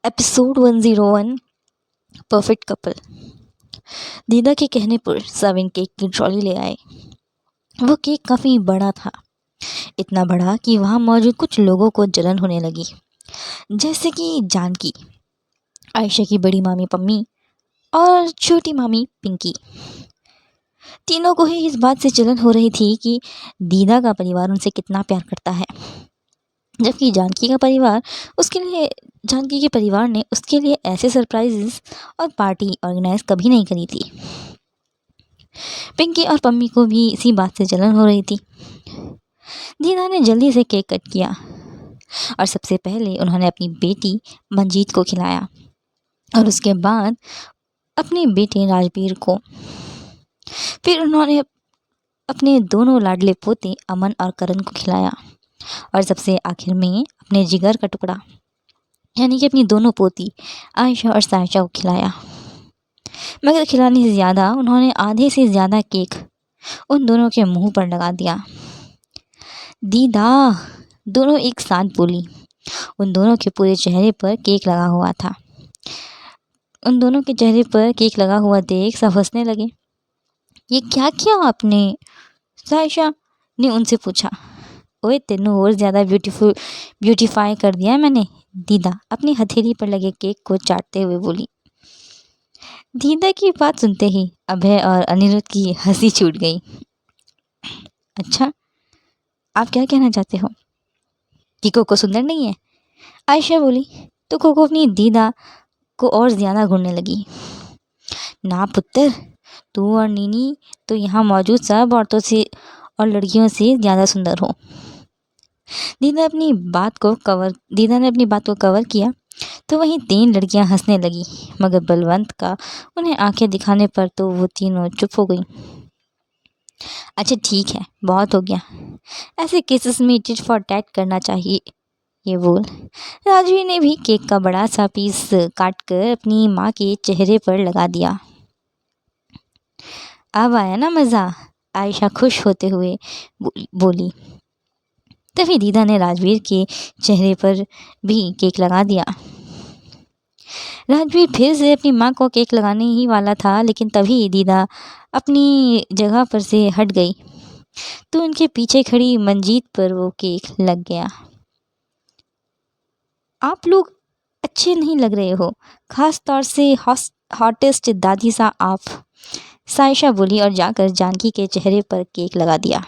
Episode 101 perfect couple. दीदा के कहने पर सविन केक की ट्रॉली ले आए। वो केक काफ़ी बड़ा था, इतना बड़ा कि वहाँ मौजूद कुछ लोगों को जलन होने लगी, जैसे कि जानकी, आयशा की बड़ी मामी पम्मी और छोटी मामी पिंकी। तीनों को ही इस बात से जलन हो रही थी कि दीदा का परिवार उनसे कितना प्यार करता है, जबकि जानकी के परिवार ने उसके लिए ऐसे सरप्राइजेस और पार्टी ऑर्गेनाइज कभी नहीं करी थी। पिंकी और पम्मी को भी इसी बात से जलन हो रही थी। दीदा ने जल्दी से केक कट किया और सबसे पहले उन्होंने अपनी बेटी मंजीत को खिलाया और उसके बाद अपने बेटे राजवीर को। फिर उन्होंने अपने दोनों लाडले पोते अमन और करण को खिलाया और सबसे आखिर में अपने जिगर का टुकड़ा यानी कि अपनी दोनों पोती आयशा और सायशा को खिलाया। मगर खिलाने से ज़्यादा उन्होंने आधे से ज़्यादा केक उन दोनों के मुंह पर लगा दिया। दीदा, दोनों एक साथ बोली। उन दोनों के पूरे चेहरे पर केक लगा हुआ था। उन दोनों के चेहरे पर केक लगा हुआ देख सब हंसने लगे। ये क्या किया आपने? सायशा ने उनसे पूछा। ओए, तेनू और ज़्यादा ब्यूटीफाई कर दिया है मैंने, दीदा अपनी हथेली पर लगे केक को चाटते हुए बोली। दीदा की बात सुनते ही अभय और अनिरुद्ध की हंसी छूट गई। अच्छा, आप क्या कहना चाहते हो कि कोको सुंदर नहीं है? आयशा बोली तो कोको अपनी दीदा को और ज़्यादा घूरने लगी। ना पुत्र, तू और नीनी तो यहाँ मौजूद सब औरतों से और लड़कियों से ज़्यादा सुंदर हो। दीदा ने अपनी बात को कवर किया तो वहीं 3 लड़कियां हंसने लगी, मगर बलवंत का उन्हें आंखें दिखाने पर तो वो तीनों चुप हो गई। अच्छा ठीक है, बहुत हो गया, ऐसे केसेस में टिट फॉर टैट करना चाहिए, ये बोल राजवीर ने भी केक का बड़ा सा पीस काट कर अपनी माँ के चेहरे पर लगा दिया। अब आया ना मज़ा? आयशा खुश होते हुए बोली। तभी दीदा ने राजवीर के चेहरे पर भी केक लगा दिया। राजवीर फिर से अपनी माँ को केक लगाने ही वाला था, लेकिन तभी दीदा अपनी जगह पर से हट गई तो उनके पीछे खड़ी मंजीत पर वो केक लग गया। आप लोग अच्छे नहीं लग रहे हो, खास तौर से हॉटेस्ट दादी सा आप, सायशा बोली और जाकर जानकी के चेहरे पर केक लगा दिया।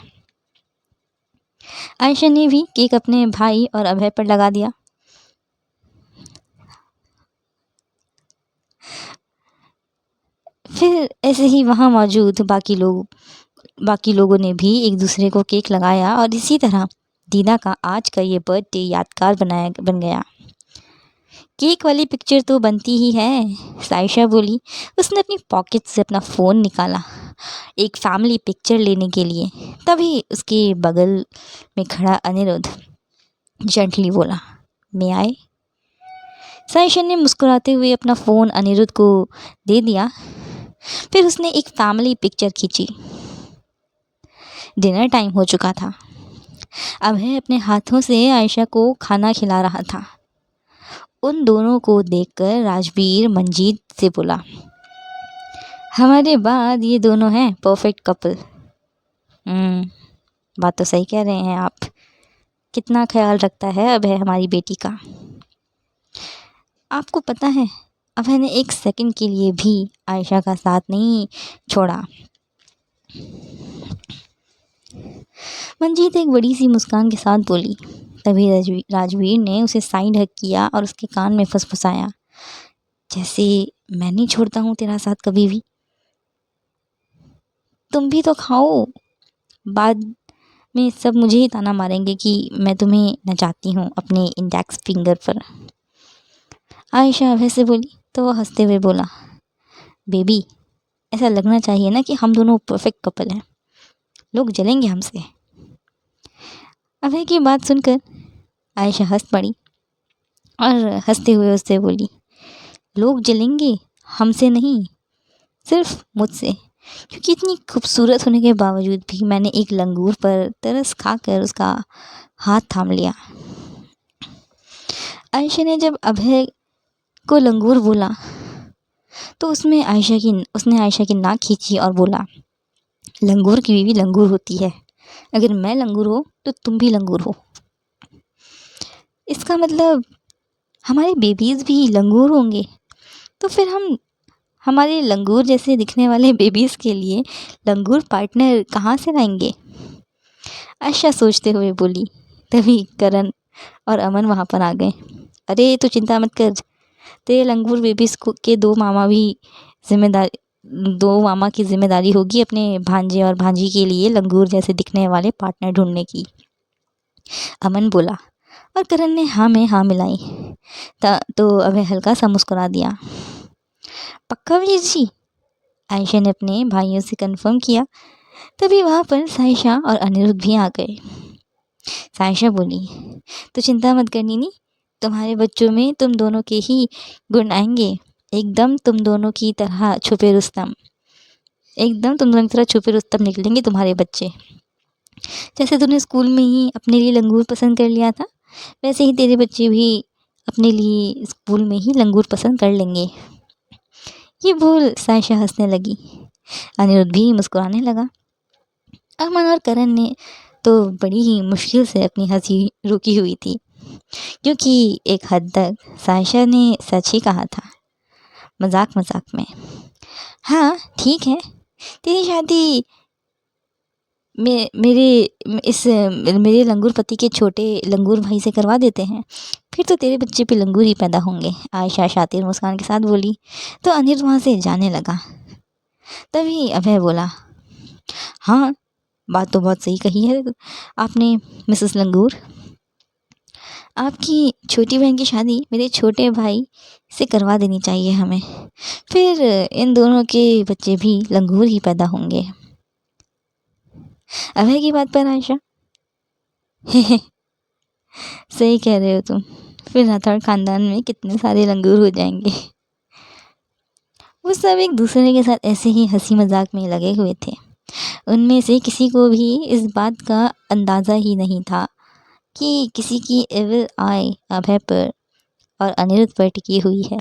आयशा ने भी केक अपने भाई और अभय पर लगा दिया। फिर ऐसे ही वहाँ मौजूद बाकी लोगों ने भी एक दूसरे को केक लगाया और इसी तरह दीदा का आज का ये बर्थडे यादगार बन गया। केक वाली पिक्चर तो बनती ही है, सायशा बोली। उसने अपनी पॉकेट से अपना फ़ोन निकाला एक फैमिली पिक्चर लेने के लिए। तभी उसके बगल में खड़ा अनिरुद्ध जेंटली बोला, मैं आए? सायशा ने मुस्कुराते हुए अपना फ़ोन अनिरुद्ध को दे दिया। फिर उसने एक फैमिली पिक्चर खींची। डिनर टाइम हो चुका था। अभय अपने हाथों से आयशा को खाना खिला रहा था। उन दोनों को देखकर राजवीर मंजीत से बोला, हमारे बाद ये दोनों हैं परफेक्ट कपल। बात तो सही कह रहे हैं आप। कितना ख्याल रखता है अभय हमारी बेटी का। आपको पता है, अभय ने एक सेकंड के लिए भी आयशा का साथ नहीं छोड़ा। मंजीत एक बड़ी सी मुस्कान के साथ बोली। तभी राजवीर ने उसे साइड हक किया और उसके कान में फुसफुसाया, जैसे मैं नहीं छोड़ता हूँ तेरा साथ कभी भी। तुम भी तो खाओ, बाद में सब मुझे ही ताना मारेंगे कि मैं तुम्हें नचाती हूँ अपने इंडेक्स फिंगर पर। आयशा अभय से बोली तो वह हंसते हुए बोला, बेबी, ऐसा लगना चाहिए ना कि हम दोनों परफेक्ट कपल हैं, लोग जलेंगे हमसे। अभय की बात सुनकर आयशा हंस पड़ी और हंसते हुए उससे बोली, लोग जलेंगे हमसे नहीं, सिर्फ मुझसे, क्योंकि इतनी खूबसूरत होने के बावजूद भी मैंने एक लंगूर पर तरस खाकर उसका हाथ थाम लिया। आयशा ने जब अभय को लंगूर बोला तो उसने आयशा की नाक खींची और बोला, लंगूर की बीवी लंगूर होती है, अगर मैं लंगूर हो तो तुम भी लंगूर हो। इसका मतलब हमारे बेबीज़ भी लंगूर होंगे, तो फिर हम हमारे लंगूर जैसे दिखने वाले बेबीज़ के लिए लंगूर पार्टनर कहाँ से लाएंगे? आयशा सोचते हुए बोली। तभी करण और अमन वहाँ पर आ गए। अरे तू चिंता मत कर, तेरे लंगूर बेबीज़ को के दो मामा की जिम्मेदारी होगी अपने भांजे और भांजी के लिए लंगूर जैसे दिखने वाले पार्टनर ढूंढने की, अमन बोला। और करण ने हाँ में हाँ मिलाई तो अभय हल्का सा मुस्कुरा दिया। पक्का वीर जी? आयशा ने अपने भाइयों से कंफर्म किया। तभी वहाँ पर सायशा और अनिरुद्ध भी आ गए। सायशा बोली, तो चिंता मत करनी नी, तुम्हारे बच्चों में तुम दोनों के ही गुण आएंगे, एकदम तुम दोनों की तरह छुपे रुस्तम निकलेंगे तुम्हारे बच्चे। जैसे तूने स्कूल में ही अपने लिए लंगूर पसंद कर लिया था, वैसे ही तेरे बच्चे भी अपने लिए स्कूल में ही लंगूर पसंद कर लेंगे। ये बोल सायशा हंसने लगी। अनिरुद्ध भी मुस्कुराने लगा। अमन और करण ने तो बड़ी ही मुश्किल से अपनी हंसी रोकी हुई थी, क्योंकि एक हद तक सायशा ने सच ही कहा था, मजाक मजाक में। हाँ ठीक है, तेरी शादी मेरे लंगूर पति के छोटे लंगूर भाई से करवा देते हैं, फिर तो तेरे बच्चे पे लंगूर ही पैदा होंगे, आयशा शातिर मुस्कान के साथ बोली। तो अनिल वहाँ से जाने लगा। तभी अभय बोला, हाँ बात तो बहुत सही कही है आपने मिसेस लंगूर, आपकी छोटी बहन की शादी मेरे छोटे भाई से करवा देनी चाहिए हमें, फिर इन दोनों के बच्चे भी लंगूर ही पैदा होंगे। अभय की बात पर आयशा, सही कह रहे हो तुम, फिर राठौड़ खानदान में कितने सारे लंगूर हो जाएंगे। वो सब एक दूसरे के साथ ऐसे ही हंसी मजाक में लगे हुए थे। उनमें से किसी को भी इस बात का अंदाज़ा ही नहीं था कि किसी की एविल आई अभय पर और अनिरुद्ध पर टिकी हुई है।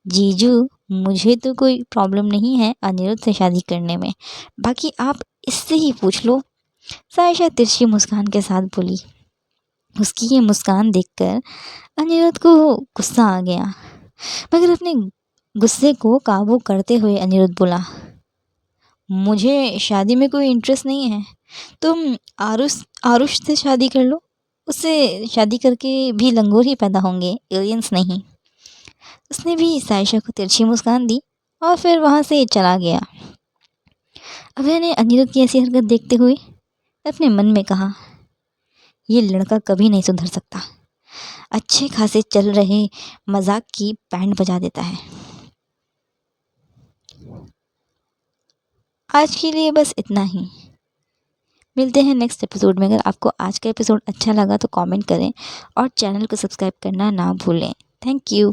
जीजू, मुझे तो कोई प्रॉब्लम नहीं है अनिरुद्ध से शादी करने में, बाकी आप इससे ही पूछ लो, सायशा तिरछी मुस्कान के साथ बोली। उसकी ये मुस्कान देखकर अनिरुद्ध को गुस्सा आ गया, मगर अपने गुस्से को काबू करते हुए अनिरुद्ध बोला, मुझे शादी में कोई इंटरेस्ट नहीं है, तुम आरुष से शादी कर लो, उससे शादी करके भी लंगूर ही पैदा होंगे, एलियंस नहीं। उसने भी सायशा को तिरछी मुस्कान दी और फिर वहाँ से चला गया। अभय ने अनिरुद्ध की ऐसी हरकत देखते हुए अपने मन में कहा, ये लड़का कभी नहीं सुधर सकता, अच्छे खासे चल रहे मजाक की बैंड बजा देता है। आज के लिए बस इतना ही, मिलते हैं नेक्स्ट एपिसोड में। अगर आपको आज का एपिसोड अच्छा लगा तो कमेंट करें और चैनल को सब्सक्राइब करना ना भूलें। Thank you.